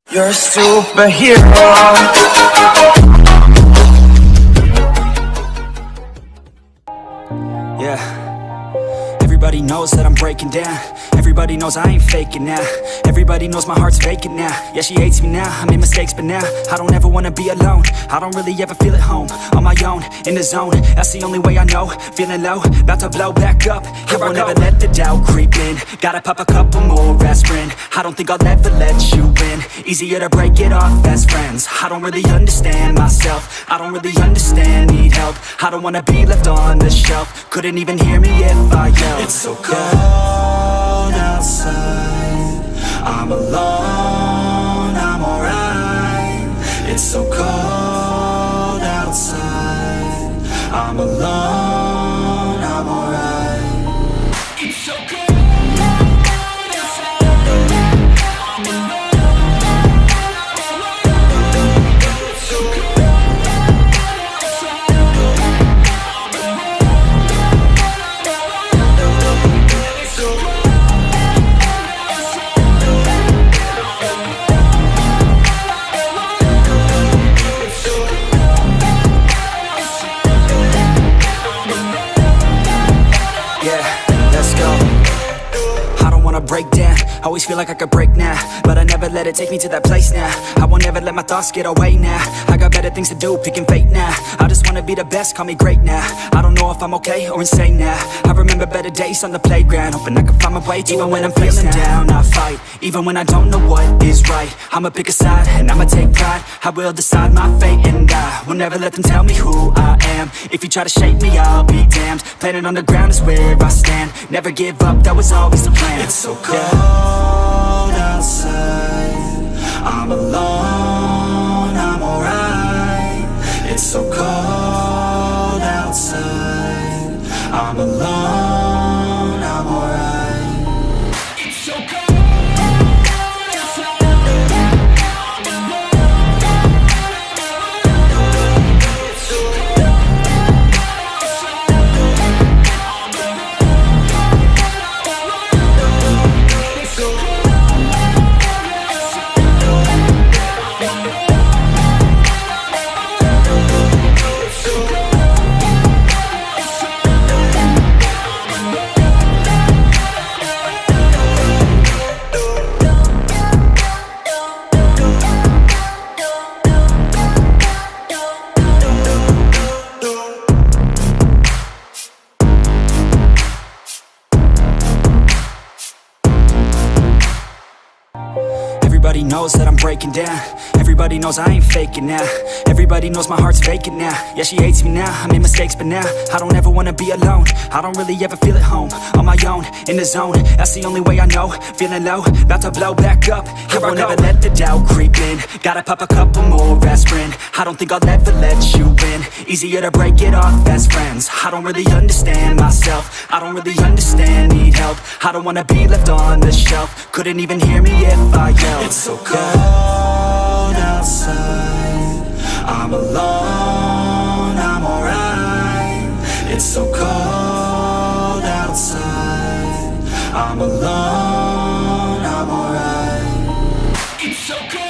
You're a superhero. Yeah. Everybody knows that I'm breaking down. Everybody knows I ain't faking now. Everybody knows my heart's vacant now. Yeah, she hates me now, I made mistakes but now I don't ever wanna be alone. I don't really ever feel at home. On my own, in the zone, that's the only way I know. Feeling low, about to blow back up. Here I won't ever let the doubt creep in. Gotta pop a couple more aspirin. I don't think I'll ever let you in. Easier to break it off best friends. I don't really understand myself. I don't really understand, need help. I don't wanna be left on the shelf. Couldn't even hear me if I yelled. It's so cold outside. I'm alone, I'm alright. It's so cold outside. I'm alone, I'm alright. It's so cold. Break down, always feel like I could break now, but I never let it take me to that place now. I won't ever let my thoughts get away now. I got better things to do, picking fate now. I just wanna be the best, call me great now. I don't know if I'm okay or insane now. I remember better days on the playground, hoping I can find my way to even when I'm feeling down, I fight, even when I don't know what is right. I'ma pick a side, and I'ma take pride. I will decide my fate, and I will never let them tell me who I am. If you try to shape me, I'll be damned. Planet on the ground is where I stand. Never give up, that was always the plan. It's so cold outside. I'm alone, I'm alright. It's so cold outside. I'm alone, I'm alright. It's so cold. Everybody knows that I'm breaking down. Everybody knows I ain't faking now. Everybody knows my heart's vacant now. Yeah, she hates me now, I made mistakes but now I don't ever wanna be alone. I don't really ever feel at home. On my own, in the zone, that's the only way I know. Feeling low, about to blow back up. Here I won't ever let the doubt creep in. Gotta pop a couple more aspirin. I don't think I'll ever let you in. Easier to break it off best friends. I don't really understand myself. I don't really understand, need help. I don't wanna be left on the shelf. Couldn't even hear me if I yelled. It's so cold outside. I'm alone, I'm alright. It's so cold outside. I'm alone, I'm alright. It's so cold.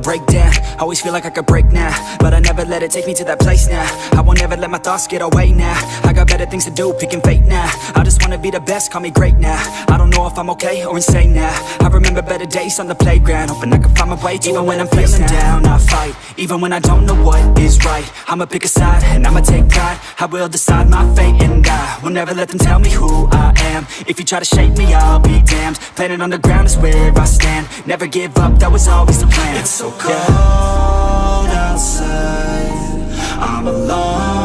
Break down, always feel like I could break now, but I never let it take me to that place now. I won't ever let my thoughts get away now. I got better things to do, picking fate now. I just wanna be the best, call me great now. I don't know if I'm okay or insane now. I remember better days on the playground, hoping I can find my way to even when I'm feeling down, I fight, even when I don't know what is right. I'ma pick a side, and I'ma take pride. I will decide my fate, and I will never let them tell me who I am. If you try to shape me, I'll be damned. Planet on the ground is where I stand. Never give up, that was always the plan. It's so cold outside. I'm alone.